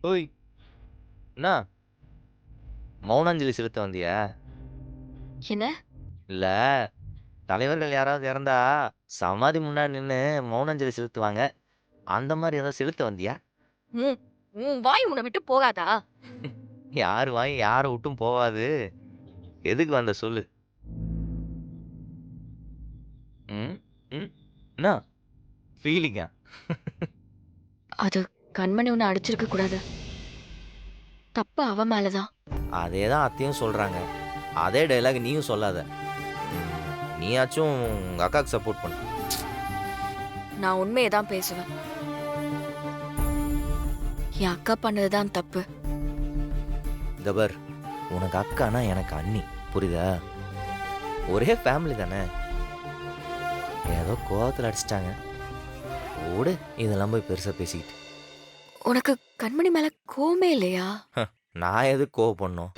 ஓய்! என்னா மௌனாஞ்சலி செலுத்த வந்தியா? என்ன? இல்ல, தலைவர்கள் யாராவது இறந்தா, சமாதி முன்னாடி நின்னு மௌனாஞ்சலி செலுத்துவாங்க. அந்த மாரி ஏதாவது செலுத்த வந்தியா? உன் உன் வாய் உன்ன விட்டு போகாதா? யார் வாயும் யார விட்டும் போவாது. எதுக்கு வந்த சொல்லு? ம், ம். என்னா ஃபீலிங்கா? அது கண்மணி உன்ன அடிச்சிருக்க கூடாது. தப்பு அவ மேல தான். அதே தான் அத்தையும் சொல்றாங்க. அதே டயலாக் நீயும் சொல்லாத. ம், நீயாச்சும் உங்க அக்காக்கு சப்போர்ட் பண்ணு. நான் உண்மையை தான் பேசுவேன். என் அக்கா பண்ணது தான் தப்பு. இந்த பார், உனக்கு அக்கானா எனக்கு அண்ணி. புரியுதா? ஒரே ஃபேமிலி தானே. ஏதோ கோவத்துல அடிச்சிட்டாங்க. விடு, இதெல்லாம் போய் பெருசா பேசிக்கிட்டு. உனக்கு கண்மணி மேல கோவமே இல்லையா? நான் எதுக்கு கோவப்படணும்?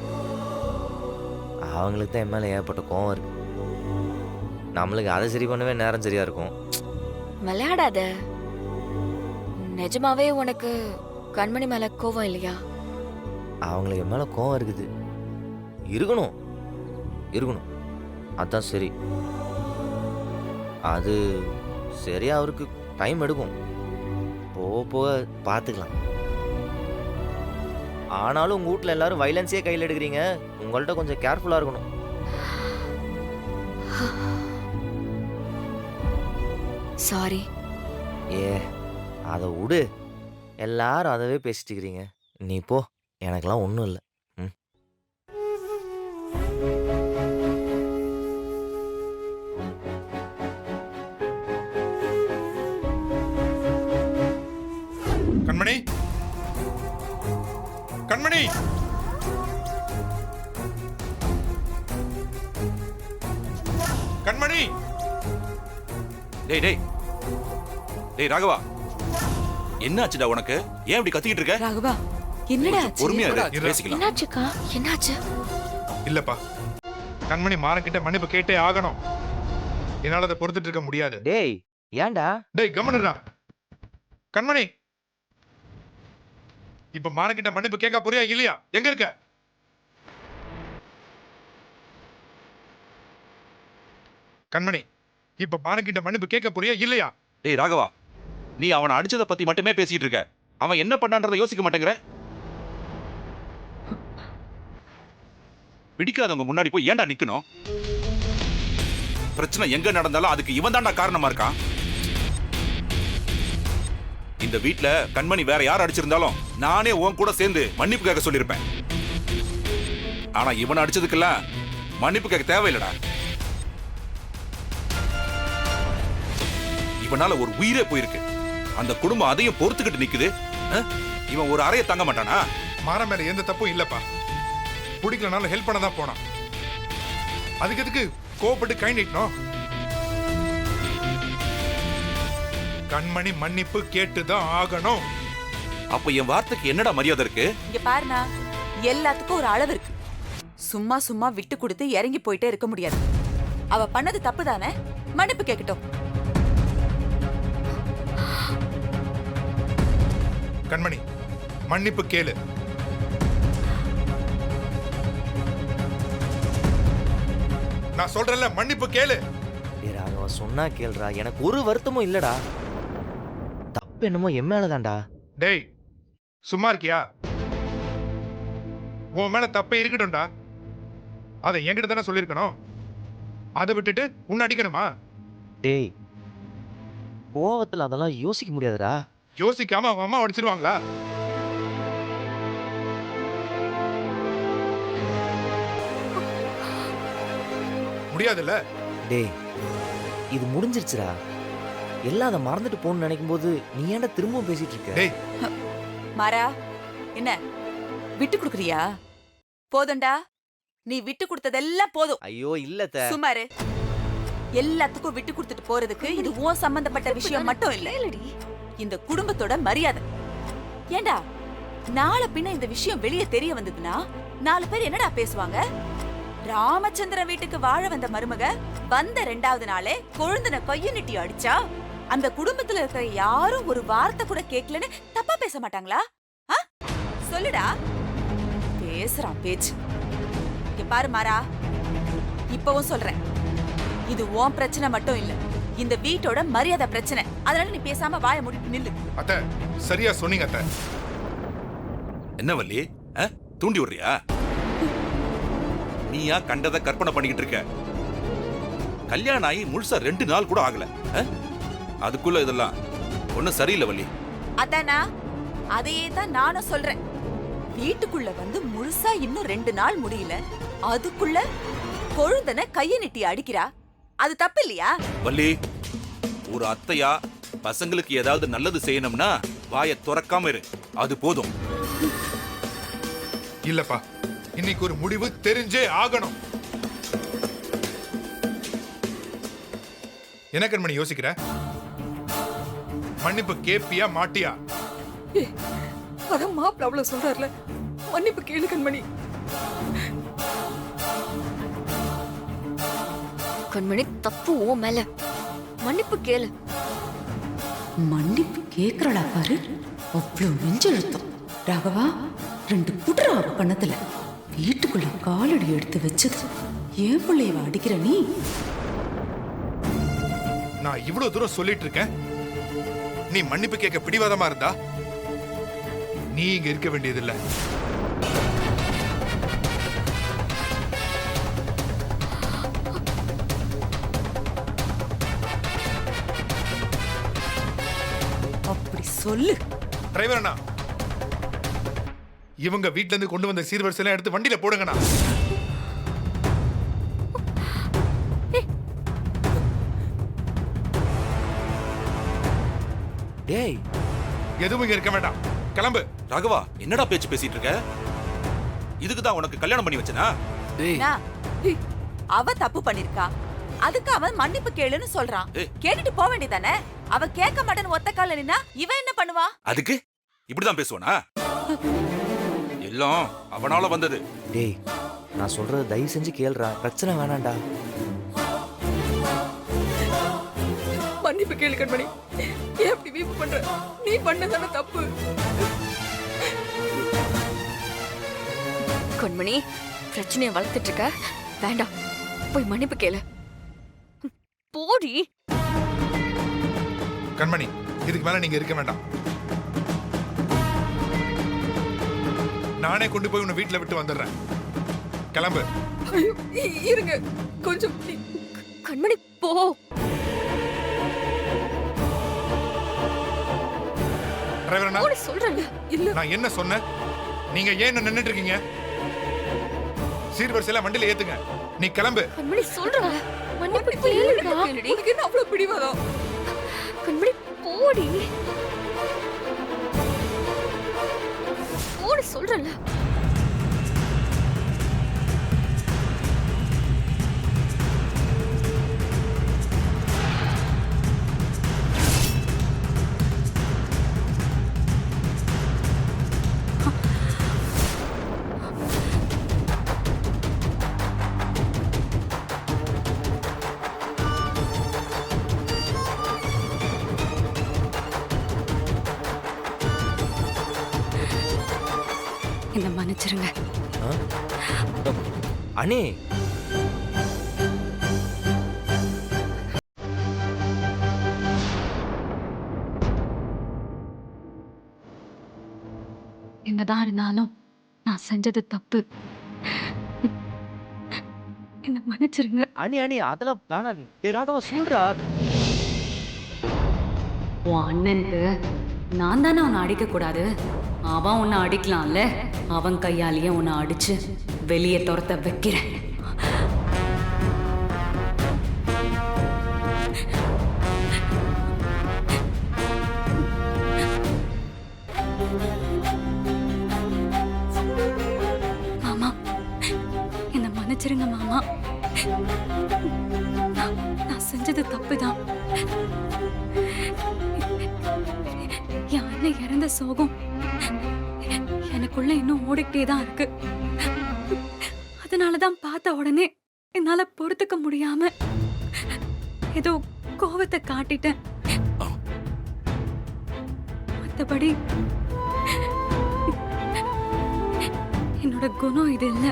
அவங்களுக்கு தான் என் மேல ஏகப்பட்ட கோவம் இருக்கு. நம்மளுக்கு அதை சரி பண்ணவே நேரம் சரியா இருக்கும். விளையாடாத. நிஜமாவே உனக்கு கண்மணி மேல கோவம் இல்லையா? அவங்களுக்கு என் மேல கோவம் இருக்குது. இருக்கணும், இருக்கணும். அதான் சரி. அது சரியா அவருக்கு டைம் எடுக்கும். போக போக பார்த்துக்கலாம். ஆனாலும் உங்க வீட்ல எல்லாரும் வைலன்ஸே கையில் எடுக்கிறீங்க. உங்கள்ட்ட கொஞ்சம் கேர்ஃபுல்லா இருக்கணும். சாரி. ஏ, அதை விடு. எல்லாரும் அதவே பேசிட்டு இருக்கிறீங்க. நீ போ, எனக்கெல்லாம் ஒன்றும் இல்லை. ம். கண்மணி, கண்மணி, கண்மணி. டேய் டேய் டேய் ராகவா, என்ன ஆச்சுடா உனக்கு? ஏன் இப்படி கத்திக்கிட்டு இருக்க? ராகவா, என்னடா ஆச்சு? பொறுமையா இரு, இரு. பேசிக்கலாம். என்னாச்சுக்கா? என்னாச்சு? இல்லப்பா, கண்மணி மாறன்கிட்ட மன்னிப்பு கேட்டே ஆகணும். என்னால அதை பொறுத்துட்டு இருக்க முடியாது. டேய், ஏன்டா? டேய் கம்முனுடா. கண்மணி, இப்ப மாறன்கிட்ட மன்னிப்பு கேட்க போறியா இல்லையா? எங்க இருக்க? கண்மணி, இப்ப மாறன்கிட்ட மன்னிப்பு கேட்க போறியா இல்லையா? டேய் ராகவா, நீ அவனை அடிச்சத பத்தி மட்டுமே பேசிட்டு இருக்க. அவன் என்ன பண்ணான்றதை யோசிக்க மாட்டேங்கிற. பிடிக்காதவங்க முன்னாடி போய் ஏன்டா நிக்கணும்? பிரச்சனை எங்க நடந்தாலும் அதுக்கு இவன் தான்டா காரணமா இருக்கான். இந்த வீட்ல கண்மணி வேற யார் அடிச்சிருந்தாலும் நானே உன் கூட சேர்ந்து மன்னிப்பு கேட்க சொல்லியிருப்பேன். ஆனா இவனை அடிச்சதுக்கெல்லாம் மன்னிப்பு கேட்க தேவையில்லடா. இவனால ஒரு உயிரே போயிருக்கு. அந்த குடும்பம் அதையும் பொறுத்துக்கிட்டு நிக்குது. இவன் ஒரு அறைய தங்க மாட்டானா? மாற மேல எந்த தப்பும் இல்லப்பா. பிடிக்கலனாலும் ஹெல்ப் பண்ண தான் போனான். அதுக்கு எதுக்கு கோவப்பட்டு கை நீட்டணும்? கண்மணி மன்னிப்பு கேட்டுதான் ஆகணும். அப்ப என் வார்த்தைக்கு என்னடா மரியாதை இருக்கு? இங்க பாருண்ணா, எல்லாத்துக்கும் ஒரு அளவு இருக்கு. சும்மா சும்மா விட்டு கொடுத்து இறங்கி போயிட்டே இருக்க முடியாது. அவ பண்ணது தப்பு தானே, மன்னிப்பு கேட்கட்டும். கண்மணி, மன்னிப்பு கேளு. நான் சொல்றேன்ல, மன்னிப்பு கேளு. டேய் ராகவா, சொன்னா கேளுடா. எனக்கு ஒரு வருத்தமும் இல்லடா. தப்பு என்னமோ என் மேலதான்டா. டேய், சும்மா இருக்கியா? உன் மேல தப்பே இருக்கட்டும்டா. அதை என்கிட்ட தானே சொல்லியிருக்கணும். அதை விட்டுட்டு உன்னை அடிக்கணுமா? டேய், கோவத்துல அதெல்லாம் யோசிக்க முடியாதுடா. யோசிக்காம அவன் அம்மா அடிச்சிருவாங்களா? முடியாதுல்ல. டேய், இது முடிஞ்சிருச்சுடா. எல்லாம் அதை மறந்துட்டு போன்னு நினைக்கும் போது நீ ஏன்டா திரும்பவும் பேசிட்டு இருக்க? டேய், மாறா, என்ன விட்டு கொடுக்குறியா? போதும்டா, நீ விட்டு கொடுத்ததெல்லாம் போதும். ஐயோ இல்ல சுமாரு. எல்லாத்துக்கும் விட்டு கொடுத்துட்டு போறதுக்கு இது உன் சம்பந்தப்பட்ட விஷயம் மட்டும் இல்ல, இந்த குடும்பத்தோட மரியாதை. ஏண்டா, நாளை பின்ன இந்த விஷயம் வெளியே தெரிய வந்ததுன்னா 4 பேர் என்னடா பேசுவாங்க? ராமச்சந்திரன் வீட்டுக்கு வாழ வந்த மருமக வந்த 2வது நாளே கொழுந்தன கைய நீட்டி அடிச்சா அந்த குடும்பத்துல இருக்கிற யாரும் ஒரு வார்த்தை கூட கேட்கலன்னு தப்பா பேச மாட்டாங்களா? சொல்லுடா. பேசுறான் பேச்சு. இங்க பாரு மாறா, இப்பவும் சொல்றேன், இது உன் பிரச்சனை மட்டும் இல்ல, இந்த வீட்டோட மரியாதை பிரச்சனை. அதனால நீ பேசாம வாயை மூடிட்டு நில்லு. அத்தை சரியா சொன்னீங்க அத்தை. என்ன வள்ளி, தூண்டி விடுறியா? நீயா கண்டதை கற்பனை பண்ணிக்கிட்டு இருக்க? கல்யாணம் ஆகி முழுசா 2 நாள் கூட ஆகல, அதுக்குள்ள இதெல்லாம் ஒண்ணும் சரியில்லை வள்ளி. அதானா, அதையே தான் நானும் சொல்றேன். வீட்டுக்குள்ள வந்து முழுசா இன்னும் 2 நாள் முடியல, அதுக்குள்ள கொழுந்தன கைய நீட்டி அடிக்கிறா. அது தப்பு இல்லையா? வள்ளி, ஒரு அத்தையா பசங்களுக்கு ஏதாவது நல்லது செய்யணும்னா வாயை துறக்காம இரு, அது போதும். இல்லப்பா, இன்னைக்கு ஒரு முடிவு தெரிஞ்சே ஆகணும். என்ன கண்மணி யோசிக்கிற? மன்னிப்பு கேப்பியா மாட்டியா? அதான் மாப்பிள்ள அவ்வளவு சொல்றாருல, மன்னிப்பு கேளு கண்மணி. கண்மணி, தப்பு உன் மேல. மன்னிப்பு கேளு. மன்னிப்பு கேக்குறடா பாரு, அவ்வளவு நெஞ்செழுத்தம். ராகவா, 2 புடுறா பண்ணத்துல வீட்டுக்குள்ள காலடி எடுத்து வச்சது ஏன் பிள்ளையவ அடிக்கிற நீ? நான் இவ்வளவு தூரம் சொல்லிட்டு இருக்கேன், நீ மன்னிப்பு கேட்க பிடிவாதமா இருந்தா நீ இங்க இருக்க வேண்டியதில்லை. அப்படி சொல்லு. டிரைவர் அண்ணா, இவங்க வீட்ல இருந்து கொண்டு வந்த சீர்வரிசை எல்லாம் எடுத்து வண்டியில போடுங்கண்ணா. டேய், எதுவும் இங்க இருக்க வேண்டாம், கிளம்பு. ராகவா, என்னடா பேச்சு பேசிட்டு இருக்க? இதுக்கு தான் உனக்கு கல்யாணம் பண்ணி வச்சனா? அண்ணா, அவ தப்பு பண்ணிருக்கா, அதுக்கு அவன் மன்னிப்பு கேளுன்னு சொல்றான். ஏய். கேட்டுட்டு போக வேண்டியதானே? அவ கேட்க மாட்டேன்னு ஒத்த கால நின்னா இவன் என்ன பண்ணுவா? அதுக்கு இப்படிதான் பேசுவானா? எல்லாம் அவனால வந்தது. டேய், நான் சொல்றது தயவு செஞ்சு கேளுடா, பிரச்சனை வேணாம்டா. மன்னிப்பு கேளு கண்மணி. ஏன் அப்படி வீம்பு பண்ற? நீ பண்ணதான தப்பு. கண்மணி, பிரச்சனையை வளர்த்துட்டு இருக்க வேண்டாம். போய் மன்னிப்பு கேளு. போடி. கண்மணி, இதுக்கு மேல நீங்க இருக்க வேண்டாம். நானே கொண்டு போய் உன்னை வீட்டுல விட்டு வந்துடுறேன். கிளம்பு. ஐயோ, இருங்க கொஞ்சம். கண்மணி, போ. டிரைவர் அண்ணா, போடி சொல்றேன்ல. இல்ல, நான் என்ன சொன்னேன்? நீங்க ஏன் என்ன நின்னுட்டு இருக்கீங்க? சீர்வரிசை எல்லாம் வண்டியில ஏத்துங்க. நீ கிளம்பு. கண்மணி, சொல்றேன்ல. மன்னிப்பு மன்னிப்பு கேளுடா. கேளுடி. உனக்கு என்ன அவ்வளவு பிடிவாதம்? கண்மணி, போடி. போடி சொல்றேன்ல. என்ன மன்னிச்சிருங்க. அண்ணே, என்னதான் இருந்தாலும் நான் செஞ்சது தப்பு. என்ன மன்னிச்சிருங்க. அண்ணி அதெல்லாம் வேணாம். டேய் ராகவா, சொல்றா. உன் அண்ணனுக்கு நான் தானே உன்னை அடிக்க கூடாது, அவன் உன்னை அடிக்கலாம்ல. அவன் கையாலேயே உன்னை அடிச்சு வெளியே துரத்த வைக்கிறேன். மாமா, என்ன மன்னிச்சிருங்க மாமா. நான் செஞ்சது தப்புதான். என் அண்ணன் இறந்த சோகம் எனக்குள்ள இன்னும் ஓடிக்கிட்டே தான் இருக்கு. அதனாலதான் பார்த்த உடனே என்னால பொறுத்துக்க முடியாம ஏதோ கோவத்தை காட்டிட்டேன். மத்தபடி என்னோட குணம் இது இல்ல.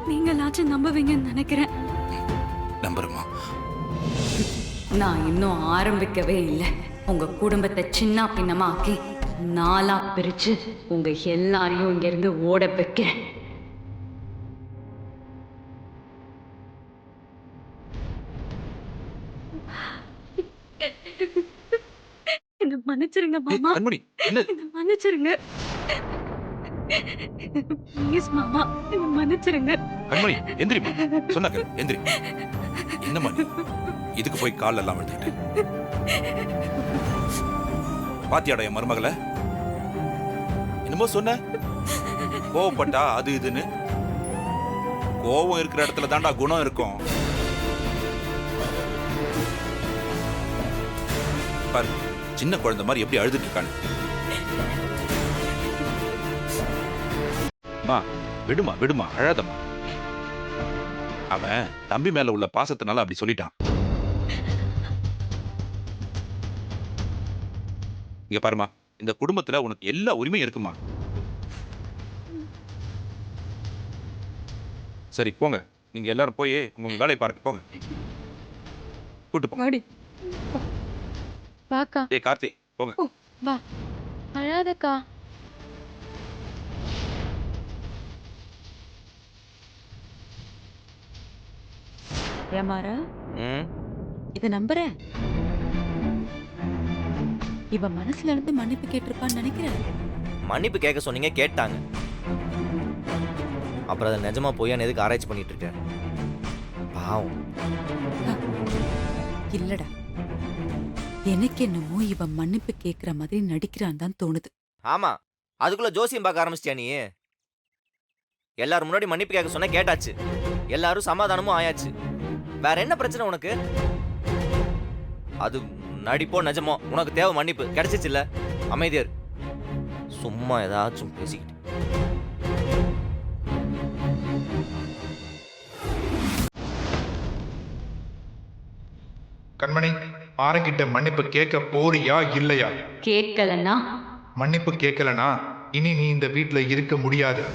நீங்களாச்சும் நம்புவீங்கன்னு நினைக்கிறேன். நம்புறமா? நான் இன்னும் ஆரம்பிக்கவே இல்லை. உங்க குடும்பத்தை சின்ன பின்னமா ஆக்கி நாளா பிரிச்சு உங்க எல்லாரையும் இங்க இருந்து ஓட வைக்கிறேன். என்ன மன்னிச்சிருங்க மாமா. கண்மணி என்ன? என்ன மன்னிச்சிருங்க. ப்ளீஸ் மாமா, என்ன மன்னிச்சிருங்க. கண்மணி எந்திரிமா, சொன்னா கேளு, எந்திரி. என்னம்மா நீ இதுக்கு போய் கால் எல்லாம் எடுத்துக்கிட்டு பாத்தியாடா என் மருமகளை? என்னமோ சொன்ன, கோவப்பட்டா அது இதுன்னு. கோவம் இருக்கிற இடத்துல தாண்டா குணம் இருக்கும். பாரு, சின்ன குழந்தை மாதிரி எப்படி அழுதுட்டு இருக்கான்னு. விடுமா விடுமா, அழாதம்மா. அவன் தம்பி மேல உள்ள பாசத்தினால அப்படி சொல்லிட்டான். இங்க பாருமா, இந்த குடும்பத்துல உனக்கு எல்லா உரிமையும் இருக்குமா. சரி போங்க, நீங்க எல்லாரும் போய் உங்க வேலையை பாருங்க, போங்க. கூட்டு போங்க. வாடி வாக்கா. டேய் கார்த்தி, போங்க. வா, அழாதக்கா. ஏமாறா, ம் இத நம்புறேன். இவ மனசுல இருந்து மன்னிப்பு கேட்டிருப்பான்னு நினைக்கிறேன். மன்னிப்பு கேட்க சொன்னீங்க, கேட்டாங்க. அப்புறம் அதை நிஜமா போய் எதுக்கு ஆராய்ச்சி பண்ணிட்டு இருக்கேன்? பாவம். இல்லடா, எனக்கு என்னமோ இவன் மன்னிப்பு கேட்கிற மாதிரி நடிக்கிறான் தான் தோணுது. ஆமா, அதுக்குள்ள ஜோசியம் பார்க்க ஆரம்பிச்சிட்டியா நீ? எல்லாரும் முன்னாடி மன்னிப்பு கேட்க சொன்ன, கேட்டாச்சு. எல்லாரும் சமாதானமும் ஆயாச்சு. வேற என்ன பிரச்சனை உனக்கு? அது நடிப்போ நிஜமோ, உனக்கு தேவை மன்னிப்பு கிடைச்சிச்சு இல்ல? அமைதியர், சும்மா ஏதாச்சும் பேசிக்கிட்டு. கண்மணி, ஆரங்கிட்ட மன்னிப்பு கேட்க போறியா இல்லையா? கேட்கலன்னா மன்னிப்பு கேட்கலனா இனி நீ இந்த வீட்ல இருக்க முடியாது.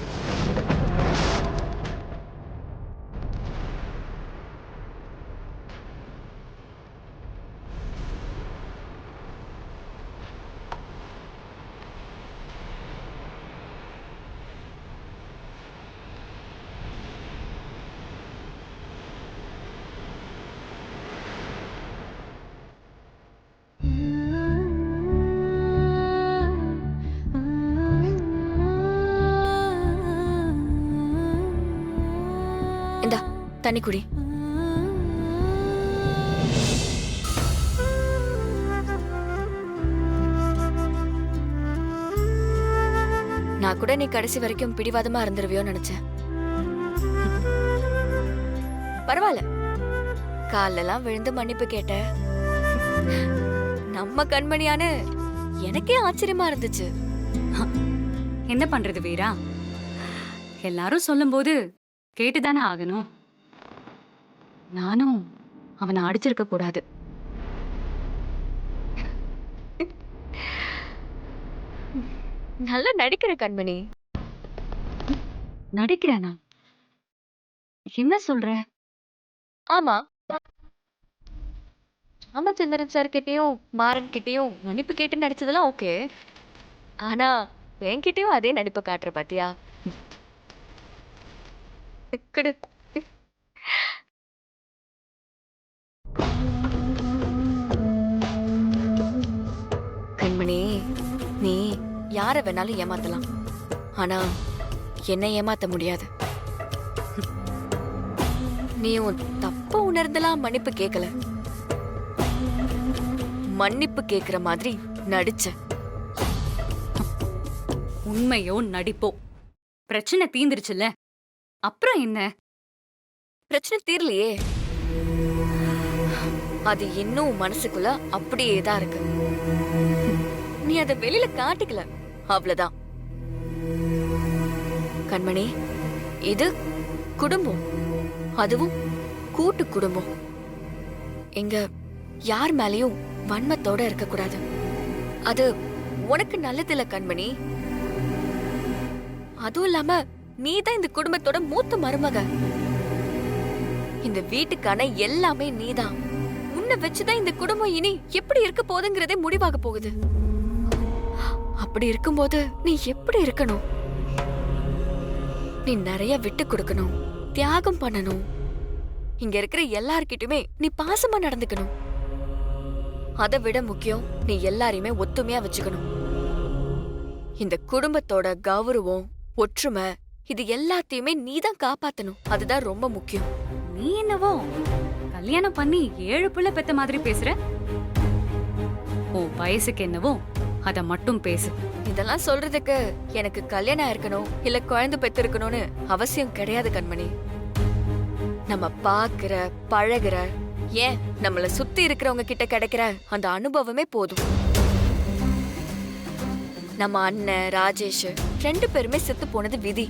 இந்தா தண்ணி குடி. நான் கூட நீ கடைசி வரைக்கும் பிடிவாதமா இருந்துருவியோன்னு நினைச்சேன். பரவாயில்ல, காலெல்லாம் விழுந்து மன்னிப்பு கேட்ட. நம்ம கண்மணியானு எனக்கே ஆச்சரியமா இருந்துச்சு. என்ன பண்றது வீரா? எல்லாரும் சொல்லும்போது கேட்டுதானே ஆகணும். நானும் அவனை அடிச்சிருக்க கூடாது. நல்லா நடிக்கிற கண்மணி. நடிக்கிறேனா? என்ன சொல்ற? ஆமா, ராமச்சந்திரன் சார் கிட்டயும் மாறன் கிட்டயும் நடிப்பு கேட்டு நடிச்சதெல்லாம் ஓகே. ஆனா என்கிட்டயும் அதே நடிப்பை காட்டுற பாத்தியா? குடு. கண்மணி, நீ யார வேணாலும் ஏமாத்தலாம், ஆனா என்ன ஏமாத்த முடியாது. நீ உன் தப்ப உணர்ந்தலாம் மன்னிப்பு கேட்கல, மன்னிப்பு கேக்குற மாதிரி நடிச்ச. உண்மையோ நடிப்போ பிரச்சனை தீந்துருச்சுல்ல, அப்புறம் என்ன? பிரச்சனை தீரலையே, அது இன்னும் மனசுக்குள்ள அப்படியே தான் இருக்கு. நீ அதை வெளியில காட்டிக்கல, அவ்வளவுதான். கண்மணி, இது குடும்பம், அதுவும் கூட்டு குடும்பம். இங்க யார் மேலயும் வன்மத்தோட இருக்க கூடாது. அது உனக்கு நல்லதில்ல கண்மணி. அதுவும் இல்லாம நீ தான் இந்த குடும்பத்தோட மூத்த மருமக. இந்த வீட்டுக்கான எல்லாமே நீதான். உன்னை வச்சுதான் இந்த குடும்பம் இனி எப்படி இருக்க போகுதுங்கிறதே முடிவாக போகுது. அப்படி இருக்கும்போது நீ எப்படி இருக்கணும்? நீ நிறைய விட்டு கொடுக்கணும், தியாகம் பண்ணணும். இங்க இருக்கிற எல்லார்கிட்டயுமே நீ பாசமா நடந்துக்கணும். அதை விட முக்கியம், நீ எல்லாரையுமே ஒத்துமையா வச்சுக்கணும். இந்த குடும்பத்தோட கௌரவம், ஒற்றுமை, இது எல்லாத்தையுமே நீதான் காப்பாத்தணும். அதுதான் ரொம்ப முக்கியம். நீ என்னவோ கல்யாணம் பண்ணி 7 பிள்ளை பெத்த மாதிரி பேசுற. உன் வயசுக்கு என்னவோ அத மட்டும் பேசு. இதெல்லாம் சொல்றதுக்கு எனக்கு கல்யாணம் இருக்கணும் இல்ல குழந்தை பெத்திருக்கணும்னு அவசியம் கிடையாது கண்மணி. நம்ம பாக்குற, பழகுற, ஏன் நம்மள சுத்தி இருக்கிறவங்க கிட்ட கிடைக்கிற அந்த அனுபவமே போதும். நம்ம அண்ணன் ராஜேஷ் 2 பேருமே செத்து போனது விதி.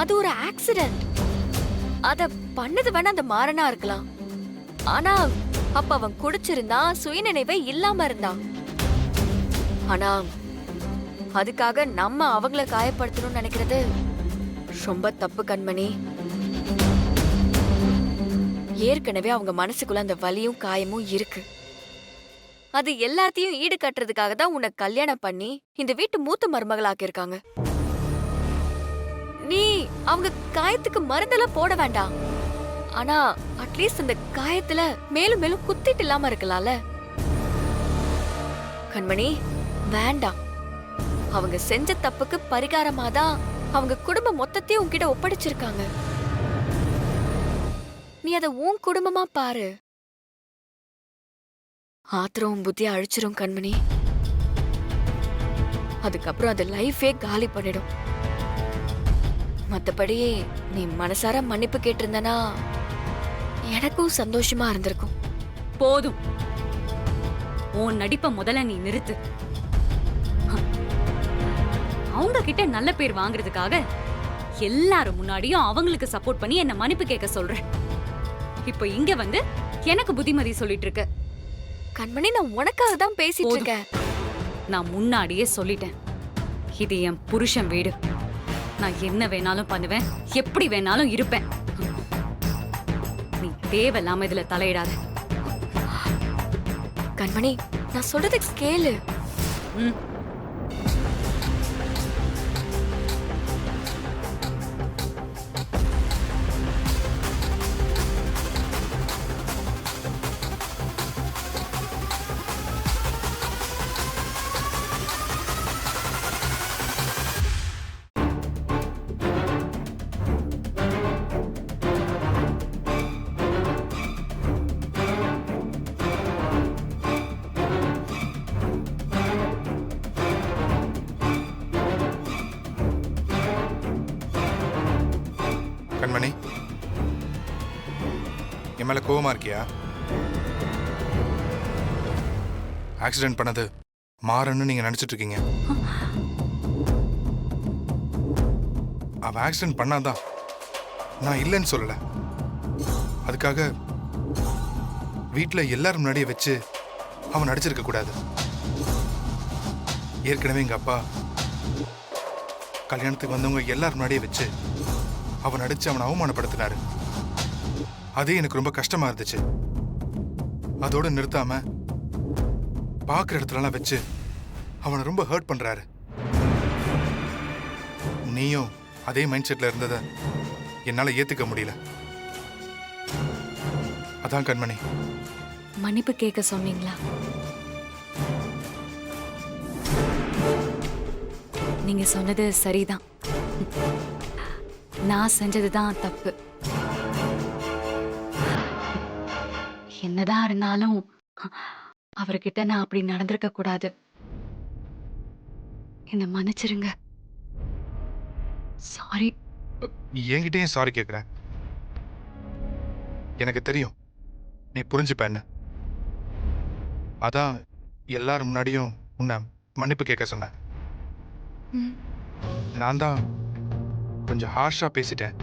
அது ஒரு ஆக்சிடென்ட். அத பண்ணது வேணா அந்த மாறனா இருக்கலாம். ஆனா அப்ப அவன் குடிச்சிருந்தான், சுயநினைவே இல்லாம இருந்தான். ஆனா அதுக்காக நம்ம அவங்கள காயப்படுத்தணும்னு நினைக்கிறது ரொம்ப தப்பு கண்மணி. ஏற்கனவே அவங்க மனசுக்குள்ள அந்த வலியும் காயமும் இருக்கு. அது எல்லாத்தையும் ஈடு கட்டுறதுக்காக தான் உன்னை கல்யாணம் பண்ணி இந்த வீட்டு மூத்த மருமகளாக்கியிருக்காங்க. நீ அவங்க காயத்துக்கு மருந்தெல்லாம் போட வேண்டாம். ஆனா அட்லீஸ்ட் அந்த காயத்துல மேலும் மேலும் குத்திட்டு இல்லாம இருக்கலாம்ல கண்மணி. வேண்டாம். அவங்க செஞ்ச தப்புக்கு பரிகாரமா தான் அவங்க குடும்பம் மொத்தத்தையும் உன்கிட்ட ஒப்படைச்சிருக்காங்க. நீ அத உன் குடும்பமா பாரு. ஆத்திரம் புத்திய அழிச்சிரும் கண்மணி. அதுக்கப்புறம் அது லைஃபே காலி பண்ணிடும். மத்தபடி நீ மனசார மன்னிப்பு கேட்டிருந்தனா எனக்கும் சந்தோஷமா இருந்திருக்கும். போதும். உன் நடிப்ப முதல்ல நீ நிறுத்து. அவங்க கிட்ட நல்ல பேர் வாங்குறதுக்காக எல்லாரும் முன்னாடியும் அவங்களுக்கு சப்போர்ட் பண்ணி என்ன மன்னிப்பு கேட்க சொல்ற. இப்போ இங்க வந்து எனக்கு புத்திமதி சொல்லிட்டு இருக்க. கண்மணி, நான் உனக்காக தான் பேசிட்டு இருக்கேன். நான் முன்னாடியே சொல்லிட்டேன், இது என் புருஷன் வீடு. நான் என்ன வேணாலும் பண்ணுவேன், எப்படி வேணாலும் இருப்பேன். நீ தேவையில்லாம இதுல தலையிடாத. கண்மணி, நான் சொல்றதை கேளு. ம். கண்மணி, என் மேல கோவமா இருக்கியா? ஆக்சிடென்ட் பண்ணது மாறன்னு நீங்க நினைச்சிட்டு இருக்கீங்க. அவ ஆக்சிடென்ட் பண்ணாதான், நான் இல்லைன்னு சொல்லல. அதுக்காக வீட்டுல எல்லாரும் முன்னாடியே வச்சு அவன் நடிச்சிருக்க கூடாது. ஏற்கனவே எங்க அப்பா கல்யாணத்துக்கு வந்தவங்க எல்லாரும் முன்னாடியே வச்சு அவன் நடிச்சு அவனை அவமானப்படுத்தினாரு. அதே எனக்கு ரொம்ப கஷ்டமா இருந்துச்சு. அதோட நிறுத்தாம பாக்குற இடத்துலலாம் வச்சு அவனை ரொம்ப ஹர்ட் பண்றாரு. நீயும் அதே மைண்ட் செட்ல இருந்ததை என்னால ஏத்துக்க முடியல. அதான் கண்மணி, மன்னிப்பு கேட்க சொன்னீங்களா? நீங்க சொன்னது சரிதான். நான் செஞ்சதுதான் தப்பு. என்னதான் இருந்தாலும் அவர்கிட்ட நான் அப்படி நடந்திருக்க கூடாது. என்ன மன்னிச்சிருங்க. சாரி. என்கிட்டயும் சாரி கேட்கிறேன். எனக்கு தெரியும் நீ புரிஞ்சுப்பேன்னு. அதான் எல்லாரும் முன்னாடியும் உன்னை மன்னிப்பு கேட்க சொன்னேன். நான் தான் கொஞ்சம் ஹார்ஷா பேசிட்டேன்.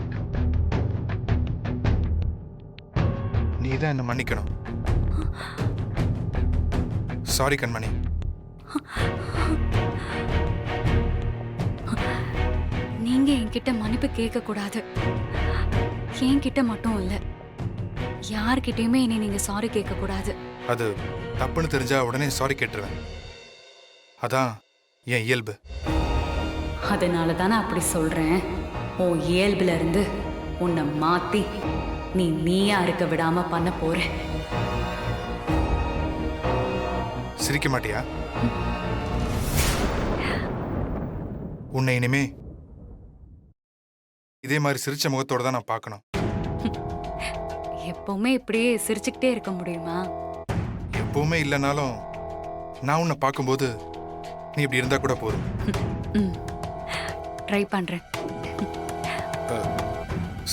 நீ தான் என்ன மன்னிக்கணும். சாரி கண்மணி. நீ நீங்க என்கிட்ட மன்னிப்பு கேட்க கூடாது. என்கிட்ட மட்டும் இல்ல, யார்கிட்டயுமே இனி நீங்க சாரி கேட்க கூடாது. அது தப்புன்னு தெரிஞ்சா உடனே சாரி கேட்டுருவேன். அதான் என் இயல்பு. அதனால தானே அப்படி சொல்றேன். உன் இயல்புல இருந்து உன்னை மாத்தி நீயா இருக்க விடாம பண்ண போறேன். சிரிக்க மாட்டியா? உன்னை இனிமே இதே மாதிரி சிரிச்ச முகத்தோட தான் நான் பார்க்கணும். எப்பவுமே இப்படியே சிரிச்சுக்கிட்டே இருக்க முடியுமா? எப்பவுமே இல்லைனாலும் நான் உன்னை பார்க்கும்போது நீ இப்படி இருந்தா கூட போதும். ட்ரை பண்றேன்.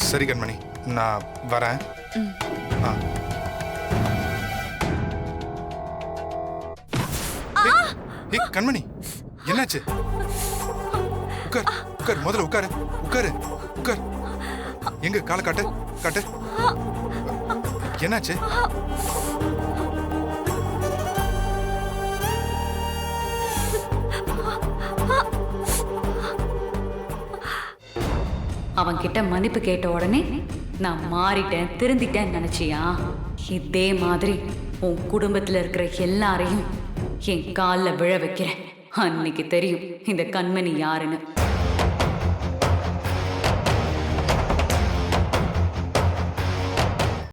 சரி கண்மணி, நான் வரேன். ஆ. ஏய் கண்மணி, என்னாச்சு? உட்கார் உட்கார், முதல்ல உட்காரு உட்காரு உட்கார். எங்க காலை காட்டு காட்டு. என்னாச்சு? அவன் கிட்ட மன்னிப்பு கேட்ட உடனே நான் மாறிட்டேன், திருந்திட்டேன்னு நினைச்சியா? இதே மாதிரி உன் குடும்பத்துல இருக்கிற எல்லாரையும் என் காலில் விழ வைக்கிறேன். அன்னைக்கு தெரியும் இந்த கண்மணி யாருன்னு.